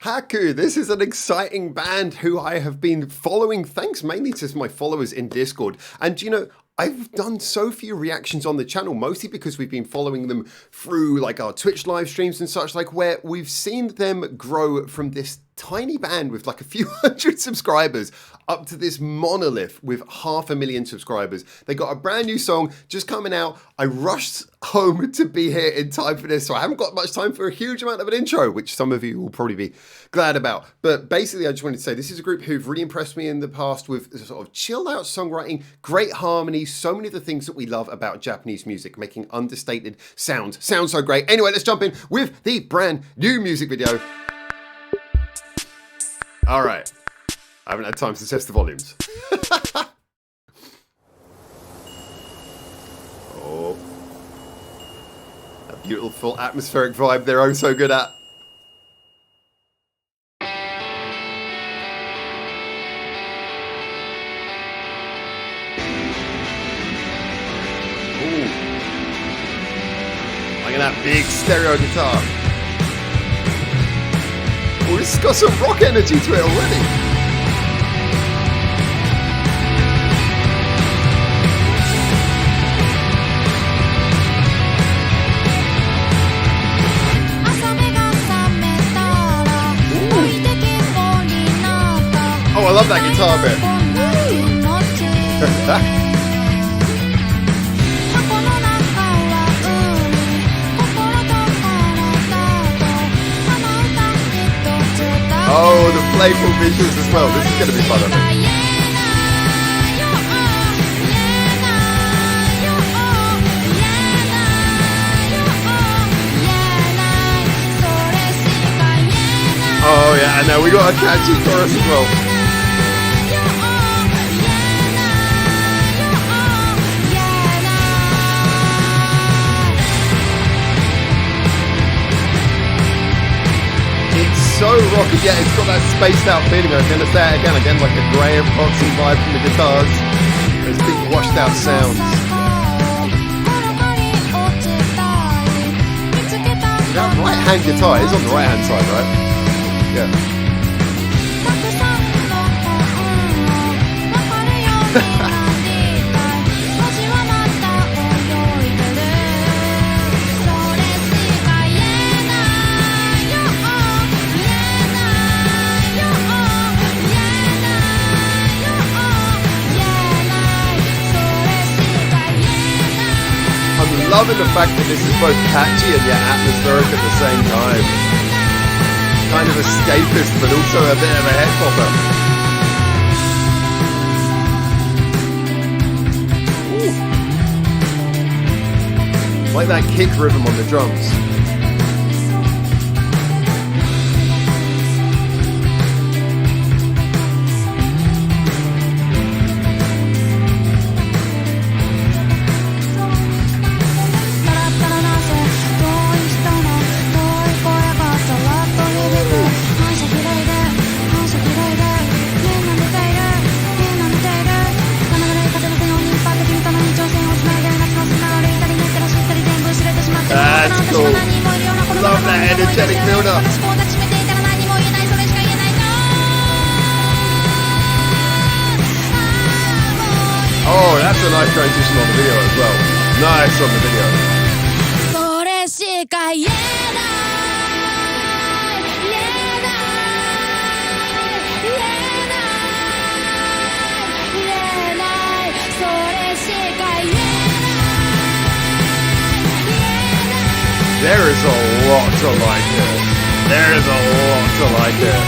Haku, this is an exciting band who I have been following thanks mainly to my followers in Discord. And you know, I've done so few reactions on the channel, mostly because we've been following them through like our Twitch live streams and such, like where we've seen them grow from this tiny band with like a few hundred subscribers up to this monolith with 500,000 subscribers. They got a brand new song just coming out. I rushed home to be here in time for this, so I haven't got much time for a huge amount of an intro, which some of you will probably be glad about. But basically, I just wanted to say this is a group who've really impressed me in the past with sort of chilled out songwriting, great harmony, so many of the things that we love about Japanese music, making understated sounds sound so great. Anyway, let's jump in with the brand new music video. All right, I haven't had time to test the volumes. Oh, a beautiful atmospheric vibe they're oh so good at. Ooh. Look at that big stereo guitar. Oh, this has got some rock energy to it already. Ooh. Oh, I love that guitar bit. Oh, the playful visuals as well. This is going to be fun, I think. Oh yeah, I know. We got a catchy chorus as well. So rocky, yeah, it's got that spaced out feeling. I'm going to say it again, like a Graham Boxing vibe from the guitars. Those big washed out sounds. That right hand guitar is on the right hand side, right? Yeah. I'm loving the fact that this is both catchy and yet atmospheric at the same time. Kind of escapist, but also a bit of a head popper. Ooh. Like that kick rhythm on the drums. That's cool. Love that energetic build-up. Oh, that's a nice transition on the video as well. Nice on the video. There is a lot to like here. There is a lot to like here.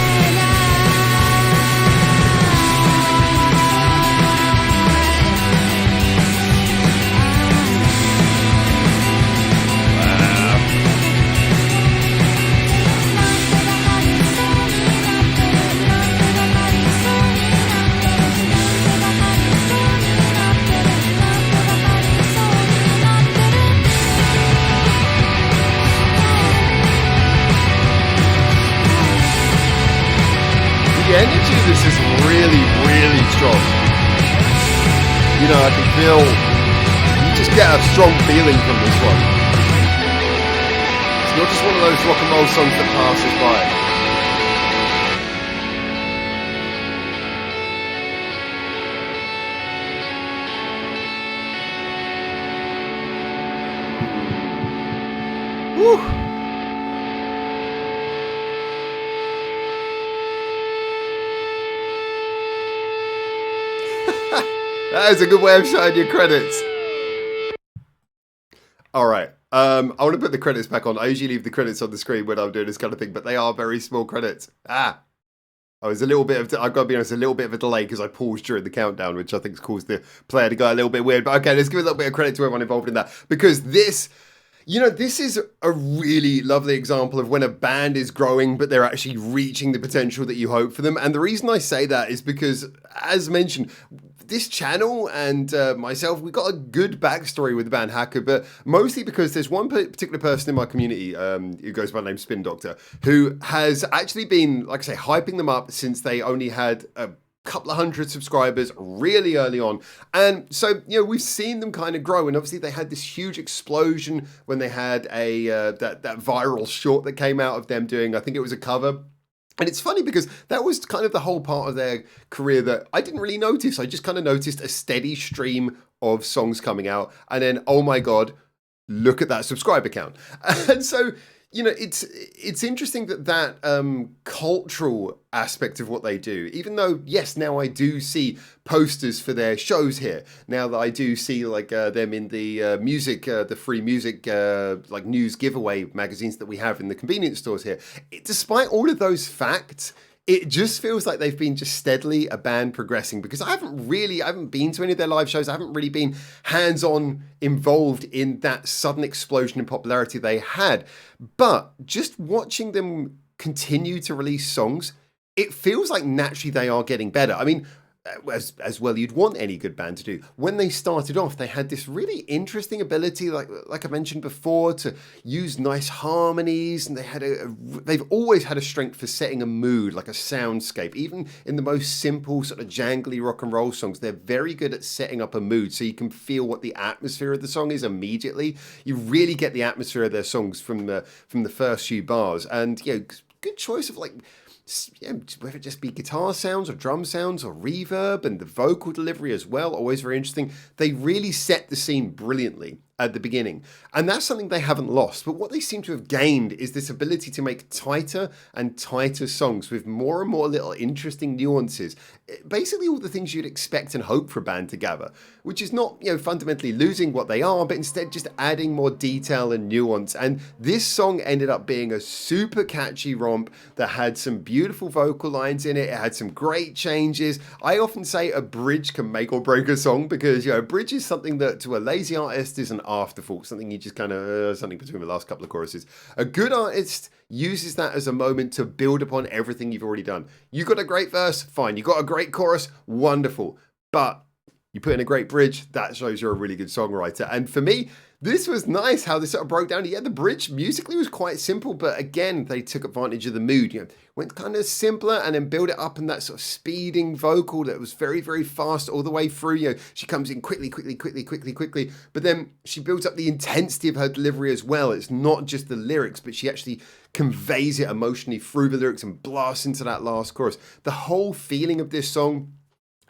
The energy of this is really, really strong. You know, I can feel, you just get a strong feeling from this one. It's not just one of those rock and roll songs that passes by. That is a good way of showing your credits. All right. I want to put the credits back on. I usually leave the credits on the screen when I'm doing this kind of thing, but they are very small credits. I was a little bit of, I've got to be honest, a little bit of a delay because I paused during the countdown, which I think has caused the player to go a little bit weird. But okay, let's give a little bit of credit to everyone involved in that, because this is a really lovely example of when a band is growing, but they're actually reaching the potential that you hope for them. And the reason I say that is because, as mentioned, this channel and myself, we got a good backstory with the band Haku, but mostly because there's one particular person in my community who goes by the name Spin Doctor, who has actually been, like I say, hyping them up since they only had a couple of hundred subscribers really early on. And so, we've seen them kind of grow, and obviously they had this huge explosion when they had a that viral short that came out of them doing, I think it was a cover. And it's funny because that was kind of the whole part of their career that I didn't really notice. I just kind of noticed a steady stream of songs coming out, and then, oh my God, look at that subscriber count. And so, it's interesting that cultural aspect of what they do, even though, yes, now I do see posters for their shows here. Now that I do see like them in the music, the free music, like news giveaway magazines that we have in the convenience stores here. Despite all of those facts, it just feels like they've been just steadily a band progressing, because I haven't been to any of their live shows. I haven't really been hands-on involved in that sudden explosion in popularity they had. But just watching them continue to release songs, it feels like naturally they are getting better. I mean, as well you'd want any good band to do. When they started off, they had this really interesting ability, like I mentioned before, to use nice harmonies, and they've always had a strength for setting a mood, like a soundscape. Even in the most simple sort of jangly rock and roll songs, they're very good at setting up a mood, so you can feel what the atmosphere of the song is immediately. You really get the atmosphere of their songs from the first few bars, and good choice of whether it just be guitar sounds or drum sounds or reverb, and the vocal delivery as well, always very interesting. They really set the scene brilliantly at the beginning, and that's something they haven't lost. But what they seem to have gained is this ability to make tighter and tighter songs with more and more little interesting nuances. Basically all the things you'd expect and hope for a band to gather, which is not fundamentally losing what they are, but instead just adding more detail and nuance. And this song ended up being a super catchy romp that had some beautiful vocal lines in it. It had some great changes. I often say a bridge can make or break a song, because a bridge is something that to a lazy artist is an afterthought, something you just kind of something between the last couple of choruses. A good artist uses that as a moment to build upon everything you've already done. You got a great verse, fine. You got a great chorus, wonderful. But you put in a great bridge, that shows you're a really good songwriter. And for me, this was nice how this sort of broke down. Yeah, the bridge musically was quite simple, but again, they took advantage of the mood. Went kind of simpler and then built it up in that sort of speeding vocal that was very, very fast all the way through. She comes in quickly, but then she builds up the intensity of her delivery as well. It's not just the lyrics, but she actually conveys it emotionally through the lyrics and blasts into that last chorus. The whole feeling of this song,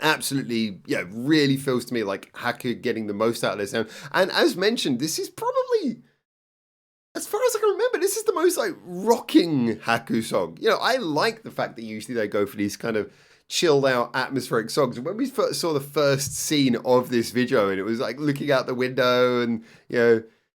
absolutely, really feels to me like Haku getting the most out of their sound. And as mentioned, this is probably, as far as I can remember, this is the most rocking Haku song. I like the fact that usually they go for these kind of chilled out atmospheric songs. And when we first saw the first scene of this video, and it was like looking out the window and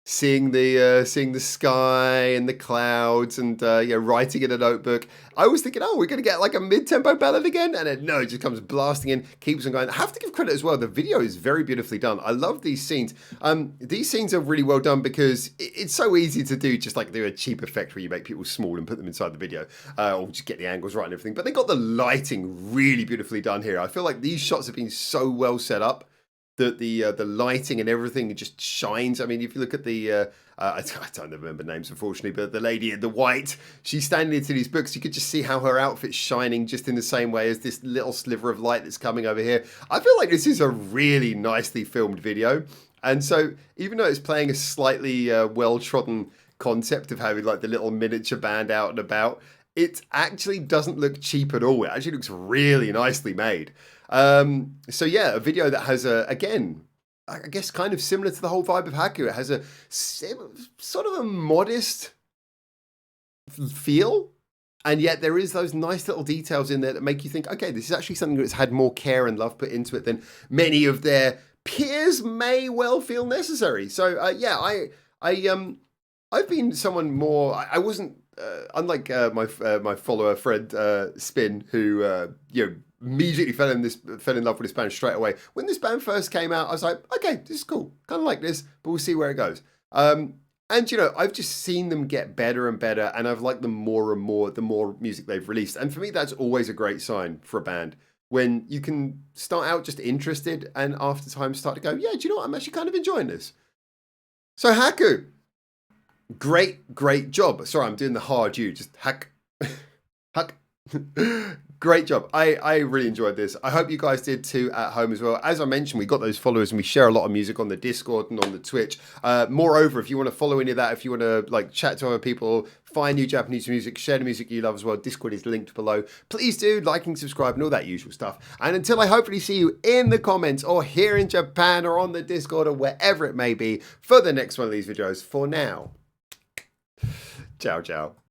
seeing the sky and the clouds and writing in a notebook, I was thinking, oh, we're going to get like a mid-tempo ballad again, and then no, it just comes blasting in, keeps on going. I have to give credit as well, the video is very beautifully done. I love these scenes. These scenes are really well done because it's so easy to do do a cheap effect where you make people small and put them inside the video, or just get the angles right and everything, but they got the lighting really beautifully done here. I feel like these shots have been so well set up that the lighting and everything just shines. I mean, if you look at the I don't remember names unfortunately, but the lady in the white, she's standing into these books. You could just see how her outfit's shining just in the same way as this little sliver of light that's coming over here. I feel like this is a really nicely filmed video, and so even though it's playing a slightly well-trodden concept of having like the little miniature band out and about, it actually doesn't look cheap at all. It actually looks really nicely made. So yeah, a video that has again, I guess kind of similar to the whole vibe of Haku. It has a sort of a modest feel, And yet there is those nice little details in there that make you think, okay, this is actually something that's had more care and love put into it than many of their peers may well feel necessary. So yeah, I've been someone more. I wasn't unlike my follower friend Spin, who immediately fell in love with this band straight away. When this band first came out, I was like, okay, this is cool, kind of like this, but we'll see where it goes. And I've just seen them get better and better, and I've liked them more and more the more music they've released. And for me, that's always a great sign for a band, when you can start out just interested and after time start to go, yeah, do you know what? I'm actually kind of enjoying this. So Haku, great job. Sorry, I'm doing the hard U, just hack. Great job. I really enjoyed this. I hope you guys did too at home as well. As I mentioned, we got those followers and we share a lot of music on the Discord and on the Twitch. Moreover, if you want to follow any of that, if you want to like chat to other people, find new Japanese music, share the music you love as well, Discord is linked below. Please do like and subscribe and all that usual stuff. And until I hopefully see you in the comments or here in Japan or on the Discord or wherever it may be for the next one of these videos, for now, ciao.